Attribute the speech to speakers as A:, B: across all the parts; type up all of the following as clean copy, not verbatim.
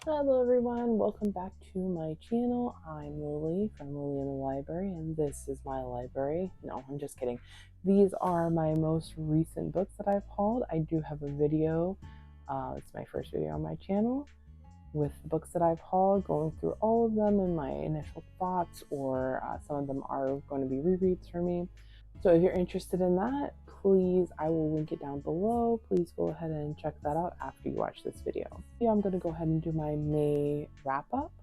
A: Hello everyone, welcome back to my channel. I'm Lily from Lily in the Library, and this is my library. No, I'm just kidding. These are my most recent books that I've hauled. I do have a video, it's my first video on my channel, with the books that I've hauled, going through all of them and my initial thoughts, or some of them are going to be rereads for me. So if you're interested in that, please, I will link it down below. Please go ahead and check that out after you watch this video. Yeah, I'm going to go ahead and do my May wrap up.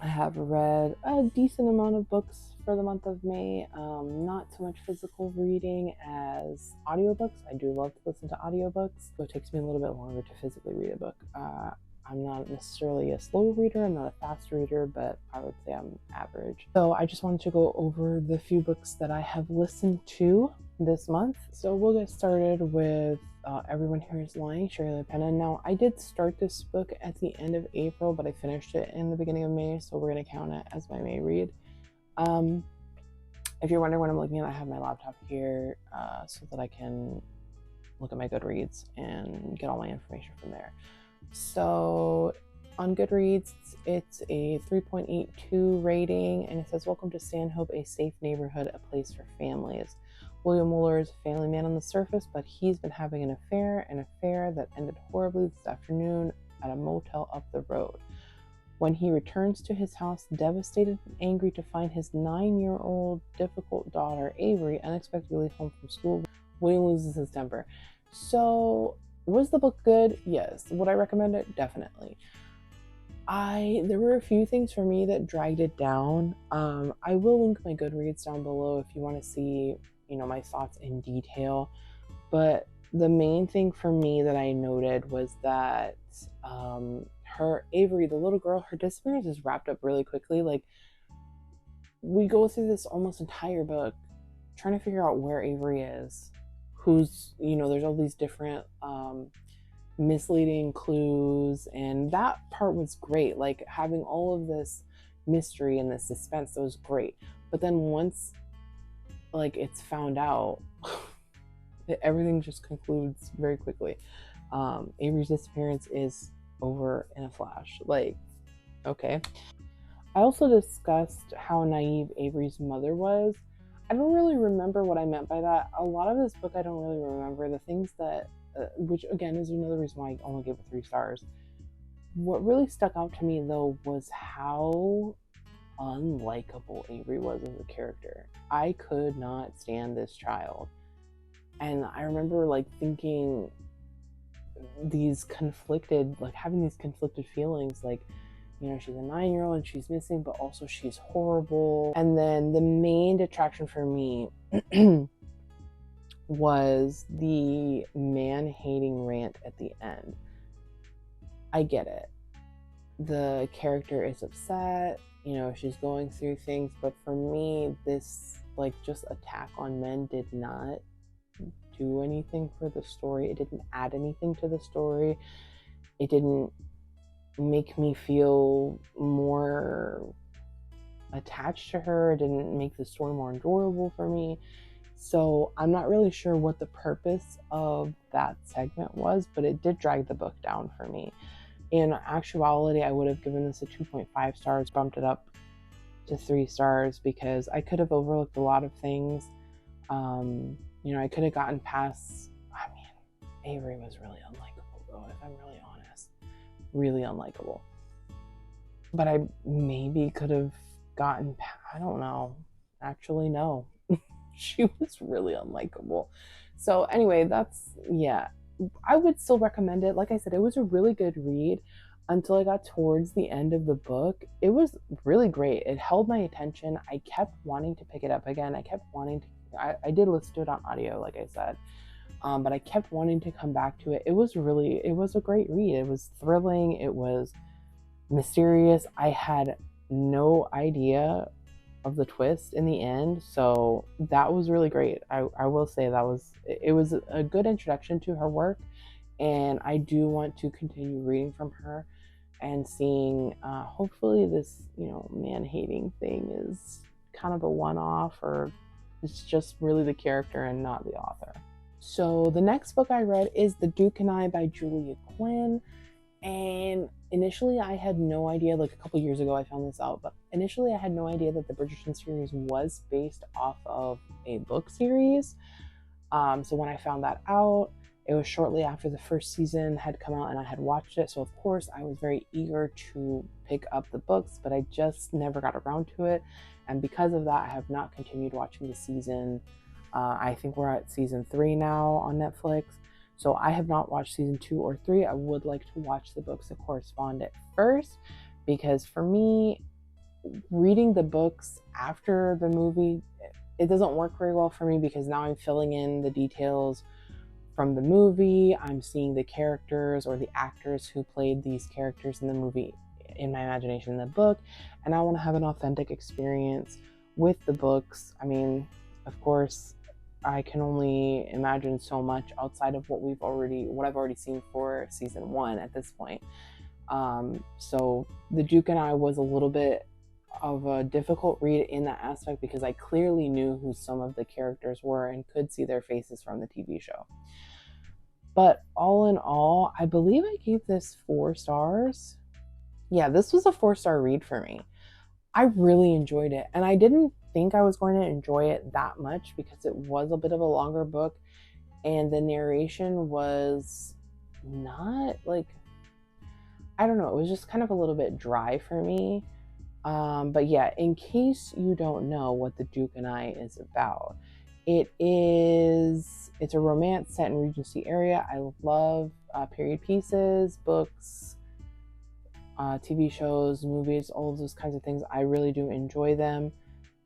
A: I have read a decent amount of books for the month of May. Not so much physical reading as audiobooks. I do love to listen to audiobooks, so it takes me a little bit longer to physically read a book. I'm not necessarily a slow reader, I'm not a fast reader, but I would say I'm average. So I just wanted to go over the few books that I have listened to this month. So we'll get started with Everyone Here Is Lying, Shirley Penna. Now, I did start this book at the end of April, but I finished it in the beginning of May, so we're going to count it as my May read. If you're wondering what I'm looking at, I have my laptop here so that I can look at my Goodreads and get all my information from there. So on Goodreads, it's a 3.82 rating, and it says, "Welcome to Stanhope, a safe neighborhood, a place for families. William Wooler is a family man on the surface, but he's been having an affair that ended horribly this afternoon at a motel up the road. When he returns to his house, devastated and angry to find his 9-year-old difficult daughter, Avery, unexpectedly home from school, William loses his temper." So, was the book good? Yes. Would I recommend it? Definitely. There were a few things for me that dragged it down. I will link my Goodreads down below if you want to see, my thoughts in detail. But the main thing for me that I noted was that her Avery, the little girl, her disappearance is wrapped up really quickly. Like, we go through this almost entire book trying to figure out where Avery is. Who's, there's all these different misleading clues, and that part was great. Like, having all of this mystery and this suspense, that was great. But then once, like, it's found out, everything just concludes very quickly. Avery's disappearance is over in a flash. Like, okay. I also discussed how naive Avery's mother was. I don't really remember what I meant by that. A lot of this book I don't really remember. The things that, which again is another reason why I only gave it 3 stars. What really stuck out to me though was how unlikable Avery was as a character. I could not stand this child. And I remember like thinking these conflicted, like having these conflicted feelings, like, she's a 9-year-old and she's missing, but also she's horrible. And then the main detraction for me was the man-hating rant at the end. I get it. The character is upset, she's going through things, but for me, this, like, just attack on men did not do anything for the story. It didn't add anything to the story. It didn't make me feel more attached to her. It didn't make the story more enjoyable for me. So I'm not really sure what the purpose of that segment was, but it did drag the book down for me. In actuality, I would have given this a 2.5 stars, bumped it up to 3 stars, because I could have overlooked a lot of things. I could have gotten past, Avery was really unlikable though, if I'm really honest. Really unlikable. But I maybe could have gotten, I don't know. Actually, no. She was really unlikable. So anyway, yeah. I would still recommend it. Like I said, it was a really good read until I got towards the end of the book. It was really great. It held my attention. I kept wanting to pick it up again. I kept wanting to, I did listen to it on audio, like I said. But I kept wanting to come back to it. It was a great read. It was thrilling. It was mysterious. I had no idea of the twist in the end, so that was really great. I will say it was a good introduction to her work, and I do want to continue reading from her and seeing, hopefully this, man-hating thing is kind of a one-off, or it's just really the character and not the author. So the next book I read is The Duke and I by Julia Quinn, and initially I had no idea, like a couple years ago I found this out, but initially I had no idea that the Bridgerton series was based off of a book series. So when I found that out, it was shortly after the first season had come out and I had watched it. So of course I was very eager to pick up the books, but I just never got around to it. And because of that, I have not continued watching the season. I think we're at season 3 now on Netflix. So I have not watched season 2 or 3. I would like to watch the books that correspond at first, because for me, reading the books after the movie, it doesn't work very well for me, because now I'm filling in the details from the movie. I'm seeing the characters or the actors who played these characters in the movie in my imagination in the book, and I want to have an authentic experience with the books. I mean, of course, I can only imagine so much outside of what I've already seen for season 1 at this point. So The Duke and I was a little bit of a difficult read in that aspect, because I clearly knew who some of the characters were and could see their faces from the TV show. But all in all, I believe I gave this 4 stars. Yeah, this was a 4-star read for me. I really enjoyed it, and I didn't think I was going to enjoy it that much, because it was a bit of a longer book and the narration was not like, I don't know, it was just kind of a little bit dry for me. But yeah, in case you don't know what The Duke and I is about, it's a romance set in Regency area. I love period pieces, books, TV shows, movies, all of those kinds of things. I really do enjoy them.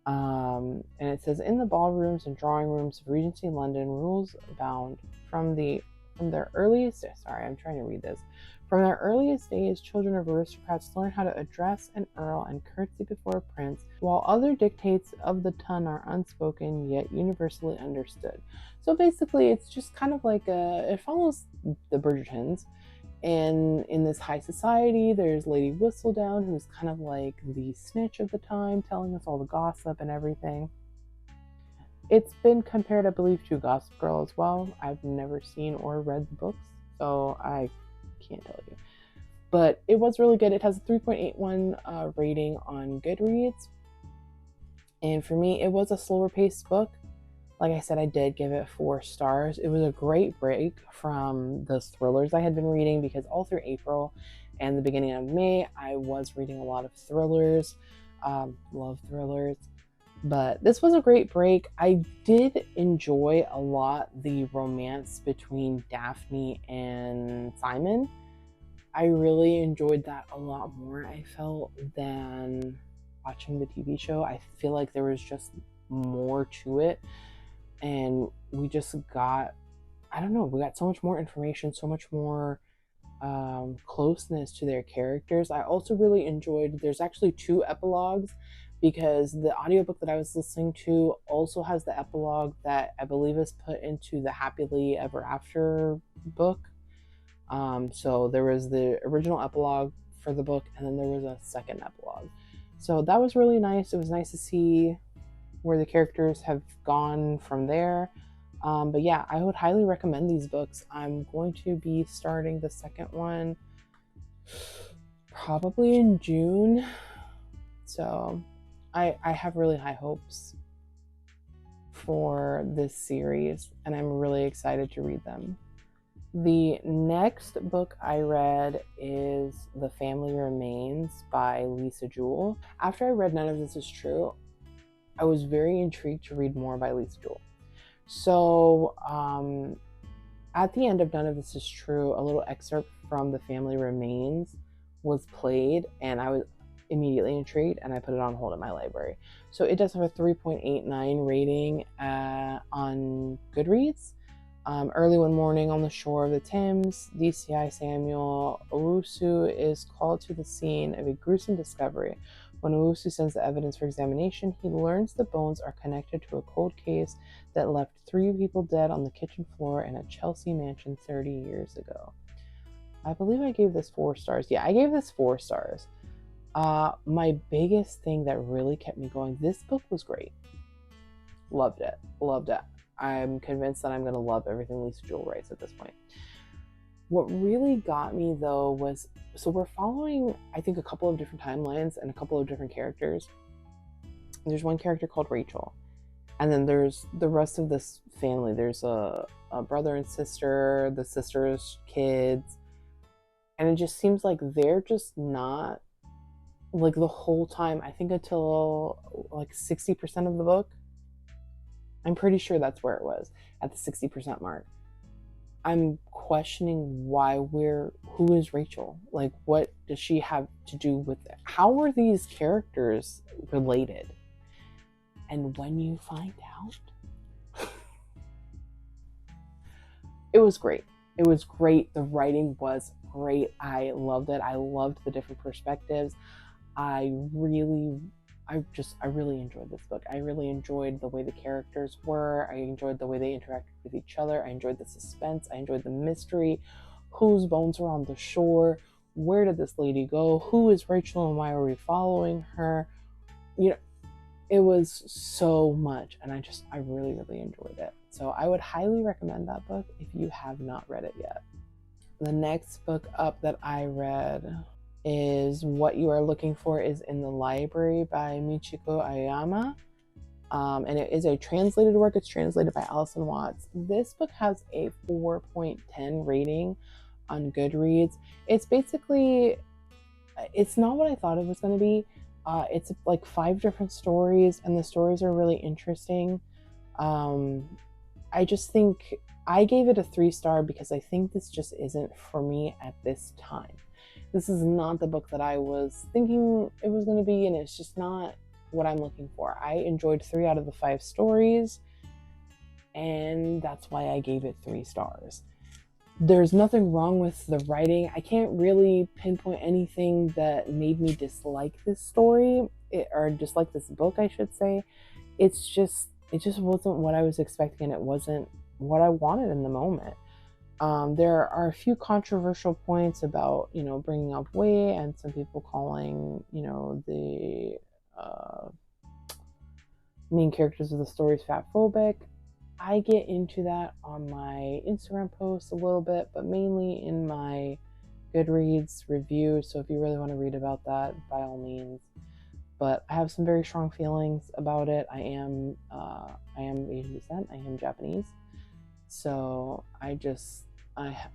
A: And it says, in the ballrooms and drawing rooms of Regency London, rules abound. From their earliest, sorry, I'm trying to read this. From their earliest days, children of aristocrats learn how to address an earl and curtsy before a prince, while other dictates of the tongue are unspoken yet universally understood. So basically, it's just kind of like it follows the Bridgertons. And in this high society, there's Lady Whistledown, who's kind of like the snitch of the time, telling us all the gossip and everything. It's been compared, I believe, to Gossip Girl as well. I've never seen or read the books, so I can't tell you. But it was really good. It has a 3.81 rating on Goodreads. And for me, it was a slower paced book. Like I said, I did give it 4 stars. It was a great break from the thrillers I had been reading, because all through April and the beginning of May, I was reading a lot of thrillers. Love thrillers. But this was a great break. I did enjoy a lot the romance between Daphne and Simon. I really enjoyed that a lot more, I felt, than watching the TV show. I feel like there was just more to it. And we just got, I don't know, we got so much more information, so much more closeness to their characters. I also really enjoyed, there's actually 2 epilogues, because the audiobook that I was listening to also has the epilogue that I believe is put into the Happily Ever After book. So there was the original epilogue for the book, and then there was a second epilogue. So that was really nice. It was nice to see where the characters have gone from there. But yeah, I would highly recommend these books. I'm going to be starting the second one probably in June. So I have really high hopes for this series, and I'm really excited to read them. The next book I read is The Family Remains by Lisa Jewell. After I read None of This Is True, I was very intrigued to read more by Lisa Jewell. So at the end of None of This Is True, a little excerpt from The Family Remains was played, and I was immediately intrigued, and I put it on hold at my library. So it does have a 3.89 rating on Goodreads. Early one morning on the shore of the Thames, DCI Samuel Owusu is called to the scene of a gruesome discovery. When Owusu sends the evidence for examination, he learns the bones are connected to a cold case that left 3 people dead on the kitchen floor in a Chelsea mansion 30 years ago. I believe I gave this 4 stars. Yeah, I gave this 4 stars. My biggest thing that really kept me going, this book was great. Loved it. I'm convinced that I'm going to love everything Lisa Jewell writes at this point. What really got me though was, so we're following, I think, a couple of different timelines and a couple of different characters. There's one character called Rachel, and then there's the rest of this family. There's a brother and sister, the sister's kids, and it just seems like they're just not, like, the whole time, I think until like 60% of the book. I'm pretty sure that's where it was, at the 60% mark. I'm questioning who is Rachel? Like, what does she have to do with it? How are these characters related? And when you find out, it was great. It was great. The writing was great. I loved it. I loved the different perspectives. I really enjoyed this book. I really enjoyed the way the characters were. I enjoyed the way they interacted with each other. I enjoyed the suspense. I enjoyed the mystery. Whose bones are on the shore? Where did this lady go? Who is Rachel and why are we following her? You know, it was so much, and I really, really enjoyed it. So I would highly recommend that book if you have not read it yet. The next book up that I read is What You Are Looking For Is in the Library by Michiko Aoyama. And it is a translated work. It's translated by Alison Watts. This book has a 4.10 rating on Goodreads. It's basically, it's not what I thought it was going to be. It's like 5 different stories, and the stories are really interesting. I just think I gave it a 3-star because I think this just isn't for me at this time. This is not the book that I was thinking it was going to be, and it's just not what I'm looking for. I enjoyed 3 out of the 5 stories, and that's why I gave it 3 stars. There's nothing wrong with the writing. I can't really pinpoint anything that made me dislike this story, or dislike this book, I should say. It just wasn't what I was expecting, and it wasn't what I wanted in the moment. There are a few controversial points about, bringing up weight, and some people calling, the main characters of the stories fatphobic. I get into that on my Instagram posts a little bit, but mainly in my Goodreads review. So if you really want to read about that, by all means. But I have some very strong feelings about it. I am Asian descent. I am Japanese. So I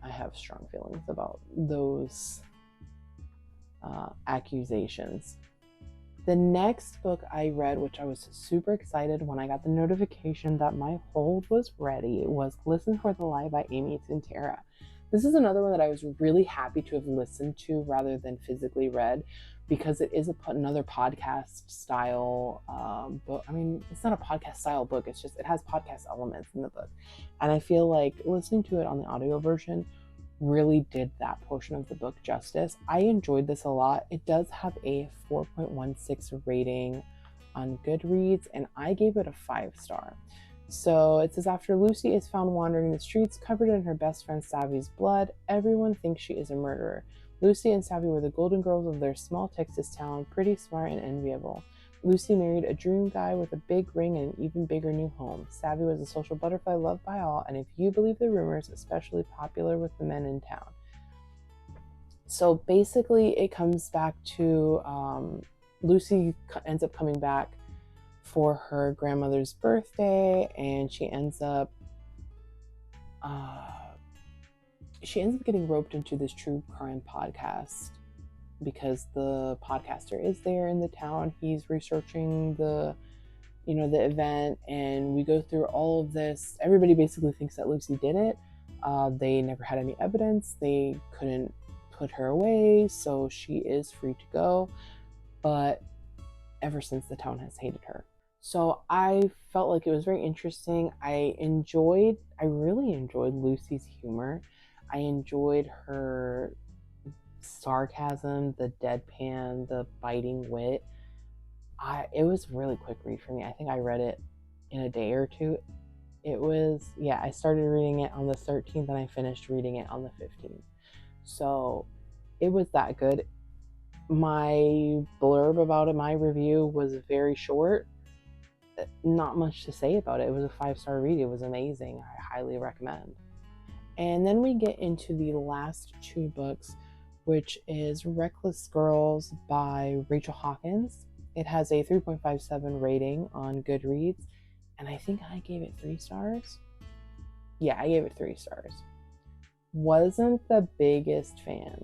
A: have strong feelings about those accusations. The next book I read, which I was super excited when I got the notification that my hold was ready, was Listen for the Lie by Amy Tintera. This is another one that I was really happy to have listened to rather than physically read, because it is another podcast style book. I mean, it's not a podcast style book. It's just, it has podcast elements in the book. And I feel like listening to it on the audio version really did that portion of the book justice. I enjoyed this a lot. It does have a 4.16 rating on Goodreads, and I gave it a 5-star. So it says, after Lucy is found wandering the streets covered in her best friend Savi's blood, everyone thinks she is a murderer. Lucy and Savi were the golden girls of their small Texas town, pretty smart and enviable. Lucy married a dream guy with a big ring and an even bigger new home. Savi was a social butterfly loved by all, and if you believe the rumors, especially popular with the men in town. So basically it comes back to Lucy ends up coming back for her grandmother's birthday, and she ends up getting roped into this true crime podcast because the podcaster is there in the town. He's researching the event, and we go through all of this. Everybody basically thinks that Lucy did it. They never had any evidence. They couldn't put her away, so she is free to go. But ever since, the town has hated her. So I felt like it was very interesting. I really enjoyed Lucy's humor. I enjoyed her sarcasm, the deadpan, the biting wit. It was a really quick read for me. I think I read it in a day or two. I started reading it on the 13th and I finished reading it on the 15th. So it was that good. My blurb about it, my review, was very short. Not much to say about it. It was a 5-star read. It was amazing. I highly recommend. And then we get into the last two books, which is Reckless Girls by Rachel Hawkins. It has a 3.57 rating on Goodreads, and I think I gave it 3 stars. Yeah, I gave it 3 stars. Wasn't the biggest fan.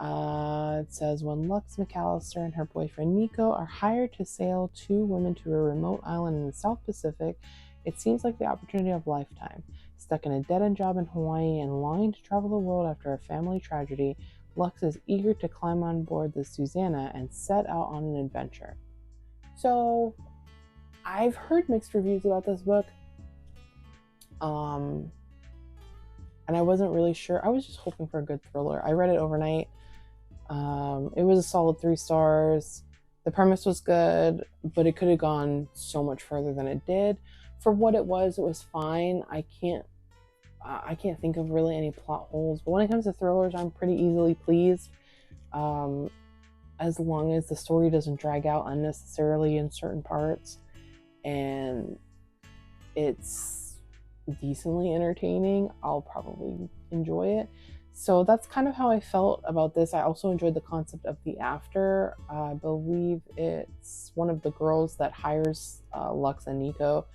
A: It says, when Lux McAllister and her boyfriend Nico are hired to sail 2 women to a remote island in the South Pacific, it seems like the opportunity of a lifetime. Stuck in a dead-end job in Hawaii and longing to travel the world after a family tragedy, Lux is eager to climb on board the Susanna and set out on an adventure. So, I've heard mixed reviews about this book. And I wasn't really sure. I was just hoping for a good thriller. I read it overnight. It was a solid 3 stars. The premise was good, but it could have gone so much further than it did. For what it was fine. I can't think of really any plot holes. But when it comes to thrillers, I'm pretty easily pleased. As long as the story doesn't drag out unnecessarily in certain parts, and it's decently entertaining, I'll probably enjoy it. So that's kind of how I felt about this. I also enjoyed the concept of the after. I believe it's one of the girls that hires Lux and Nico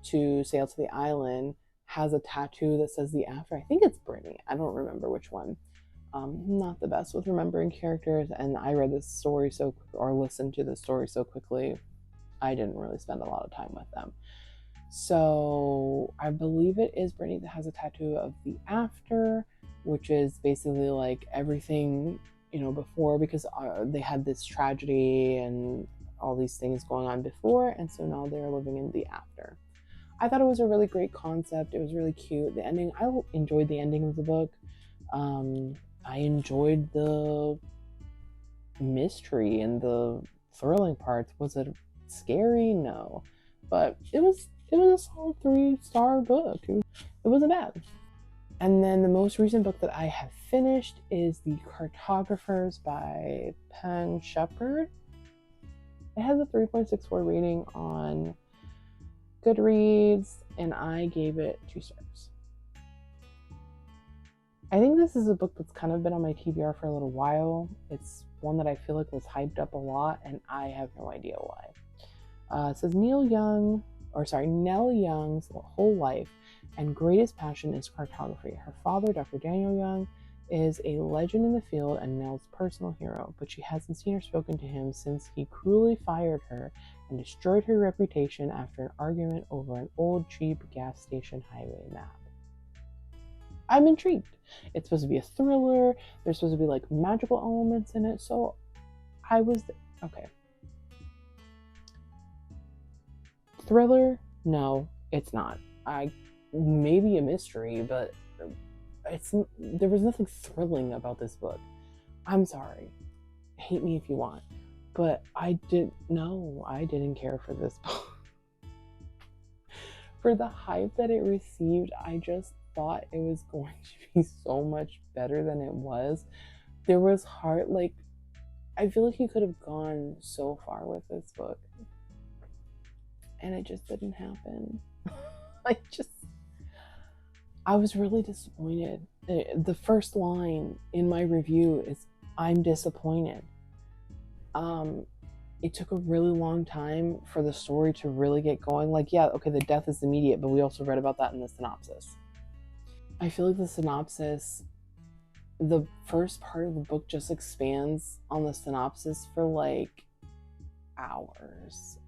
A: to sail to the island has a tattoo that says the after. I think it's Brittany. I don't remember which one. Not the best with remembering characters, and I read this story or listened to the story so quickly, I didn't really spend a lot of time with them. So I believe it is Brittany that has a tattoo of the after, which is basically like everything, before, because they had this tragedy and all these things going on before, and so now they're living in the after. I thought it was a really great concept. It was really cute. The ending, I enjoyed the ending of the book. I enjoyed the mystery and the thrilling parts. Was it scary? No, but it was a solid 3-star book. It wasn't bad. And then the most recent book that I have finished is the Cartographers by Penn Shepherd. It has a 3.64 rating on Goodreads, and I gave it 2 stars. I think this is a book that's kind of been on my TBR for a little while. It's one that I feel like was hyped up a lot, and I have no idea why. It says Nell Young's whole life and greatest passion is cartography. Her father, Dr. Daniel Young, is a legend in the field and Nell's personal hero, but she hasn't seen or spoken to him since he cruelly fired her and destroyed her reputation after an argument over an old, cheap gas station highway map. I'm intrigued. It's supposed to be a thriller. There's supposed to be like magical elements in it. So I was okay. Thriller? No, it's not. Maybe a mystery, but there was nothing thrilling about this book. I'm sorry. Hate me if you want. But I didn't care for this book. For the hype that it received, I just thought it was going to be so much better than it was. There was I feel like you could have gone so far with this book, and it just didn't happen. I was really disappointed. The first line in my review is, I'm disappointed. It took a really long time for the story to really get going. The death is immediate, but we also read about that in the synopsis. I feel like the synopsis, the first part of the book just expands on the synopsis for hours.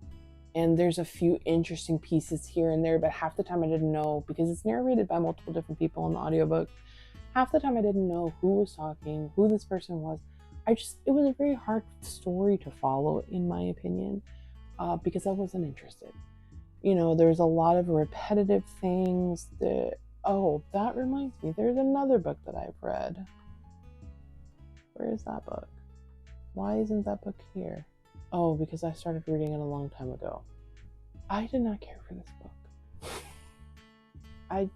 A: And there's a few interesting pieces here and there, but half the time I didn't know, because it's narrated by multiple different people in the audiobook. Half the time I didn't know who was talking, who this person was. It was a very hard story to follow, in my opinion, because I wasn't interested. There's a lot of repetitive things that reminds me, there's another book that I've read. Where is that book? Why isn't that book here? Oh, because I started reading it a long time ago. I did not care for this book. I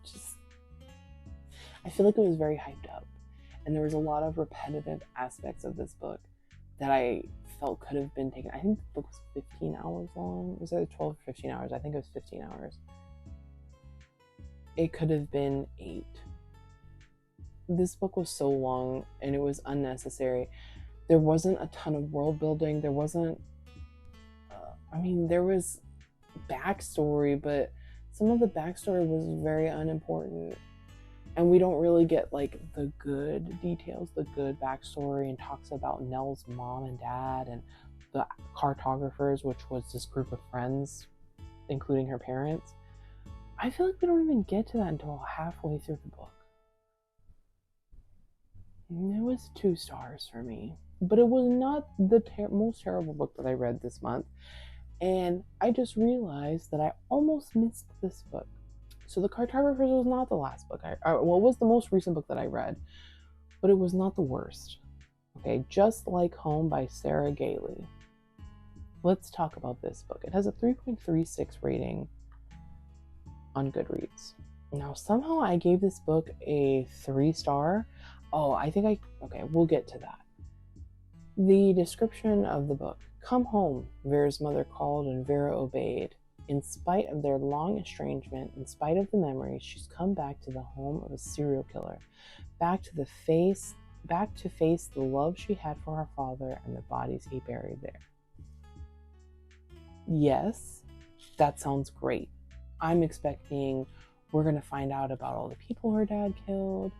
A: feel like it was very hyped up. And there was a lot of repetitive aspects of this book that I felt could have been taken. I think the book was 15 hours long. It was either 12 or 15 hours. I think it was 15 hours. It could have been 8. this book was so long and it was unnecessary. There wasn't a ton of world building. There wasn't, there was backstory, but some of the backstory was very unimportant. And we don't really get like the good details, the good backstory, and talks about Nell's mom and dad and the Cartographers, which was this group of friends, including her parents. I feel like we don't even get to that until halfway through the book. And it was 2 stars for me. But it was not the most terrible book that I read this month. And I just realized that I almost missed this book. So The Cartographers was not the last book it was the most recent book that I read, but it was not the worst. Okay, Just Like Home by Sarah Gailey. Let's talk about this book. It has a 3.36 rating on Goodreads. Now, somehow I gave this book a 3-star. Okay, we'll get to that. The description of the book. Come home, Vera's mother called, and Vera obeyed. In spite of their long estrangement, in spite of the memories, she's come back to the home of a serial killer, back to face the love she had for her father and the bodies he buried there. Yes, that sounds great. I'm expecting we're going to find out about all the people her dad killed,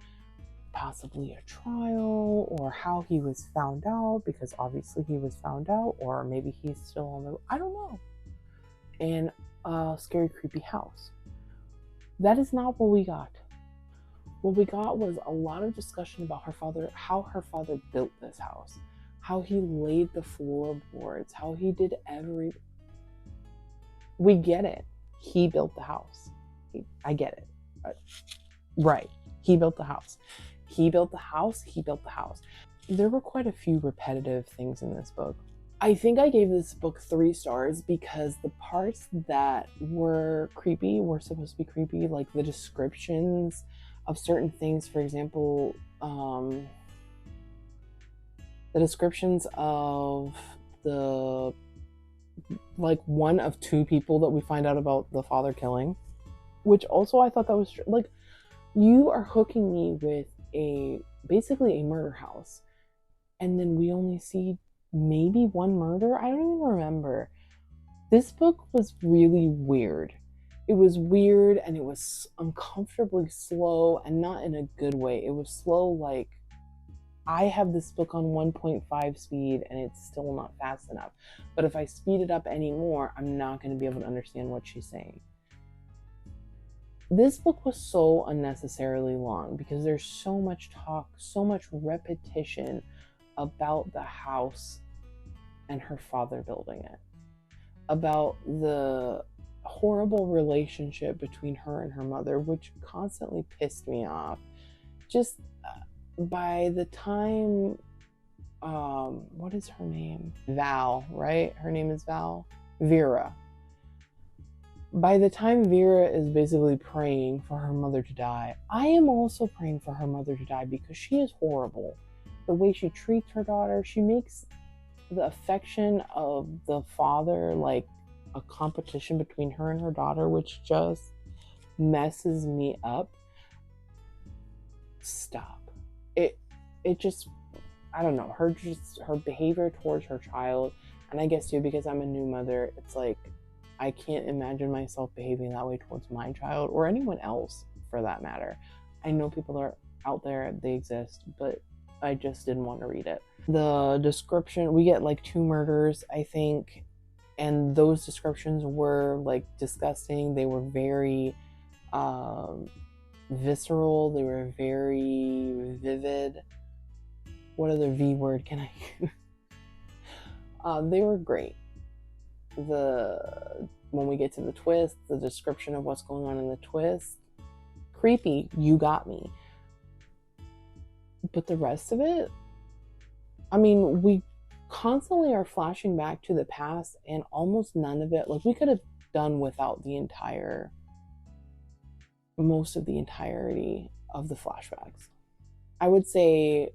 A: possibly a trial, or how he was found out, because obviously he was found out, or maybe he's still on the, I don't know. And a scary, creepy house. That is not what we got. What we got was a lot of discussion about how her father built this house, how he laid the floorboards, how he did everything. We get it. He built the house. I get it. Right. He built the house. He built the house. He built the house. There were quite a few repetitive things in this book. I think I gave this book 3 stars because the parts that were creepy were supposed to be creepy, like the descriptions of certain things. For example, the descriptions of the, like, one of 2 people that we find out about the father killing, which also I thought that was, like, you are hooking me with basically a murder house, and then we only see maybe 1 murder. I don't even remember. This book was really weird. It was weird, and it was uncomfortably slow, and not in a good way. It was slow, like, I have this book on 1.5 speed and it's still not fast enough. But if I speed it up anymore, I'm not going to be able to understand what she's saying. This book was so unnecessarily long because there's so much talk, so much repetition about the house and her father building it, about the horrible relationship between her and her mother, which constantly pissed me off. Just by the time, what is her name? Val, right? Her name is Val? Vera. By the time Vera is basically praying for her mother to die, I am also praying for her mother to die because she is horrible. The way she treats her daughter, she makes the affection of the father like a competition between her and her daughter, which just messes me up. Stop. It just, I don't know, her behavior towards her child, and I guess too, because I'm a new mother, it's like, I can't imagine myself behaving that way towards my child, or anyone else for that matter. I know people are out there, they exist, but I just didn't want to read it. The description, we get like 2 murders, I think, and those descriptions were like disgusting. They were very visceral, they were very vivid. What other V word can I use? They were great. When we get to the twist, the description of what's going on in the twist, creepy, you got me. But the rest of it, I mean, we constantly are flashing back to the past, and almost none of it, like, we could have done without most of the entirety of the flashbacks. I would say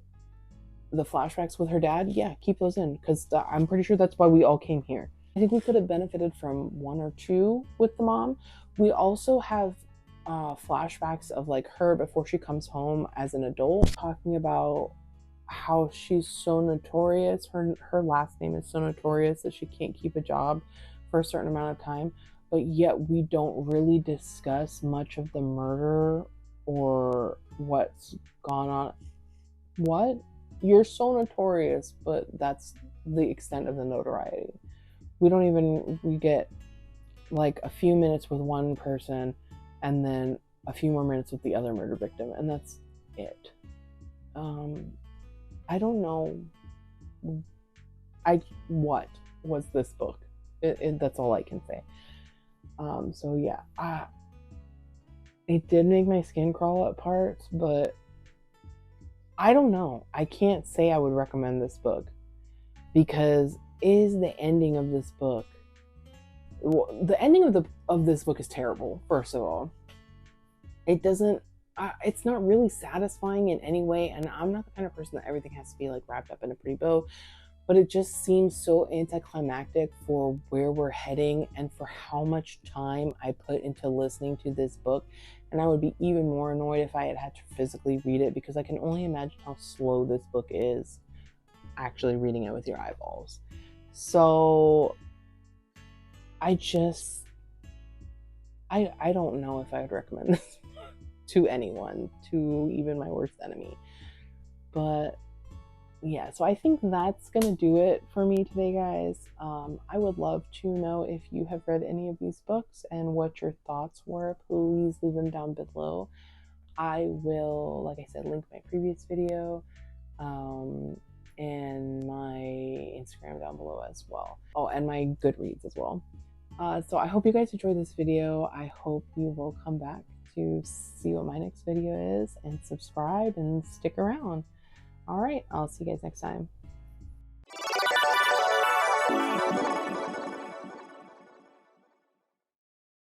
A: the flashbacks with her dad, yeah, keep those in, because I'm pretty sure that's why we all came here. I think we could have benefited from 1 or 2 with the mom. We also have flashbacks of like her before she comes home as an adult, talking about how she's so notorious. Her last name is so notorious that she can't keep a job for a certain amount of time, but yet we don't really discuss much of the murder or what's gone on. What? You're so notorious, but that's the extent of the notoriety. We get like a few minutes with one person and then a few more minutes with the other murder victim, and that's it. I don't know. What was this book? That's all I can say. So yeah, it did make my skin crawl at parts, but I don't know. I can't say I would recommend this book because is the ending of this book. The ending of this book is terrible. First of all, it doesn't. It's not really satisfying in any way, and I'm not the kind of person that everything has to be like wrapped up in a pretty bow. But it just seems so anticlimactic for where we're heading and for how much time I put into listening to this book. And I would be even more annoyed if I had to physically read it, because I can only imagine how slow this book is actually reading it with your eyeballs. So I don't know if I would recommend this to anyone, to even my worst enemy. But yeah, so I think that's gonna do it for me today, guys. I would love to know if you have read any of these books and what your thoughts were. Please leave them down below. I will, like I said, link my previous video and my Instagram down below as well. Oh, and my Goodreads as well. So I hope you guys enjoyed this video. I hope you will come back to see what my next video is and subscribe and stick around. All right, I'll see you guys next time.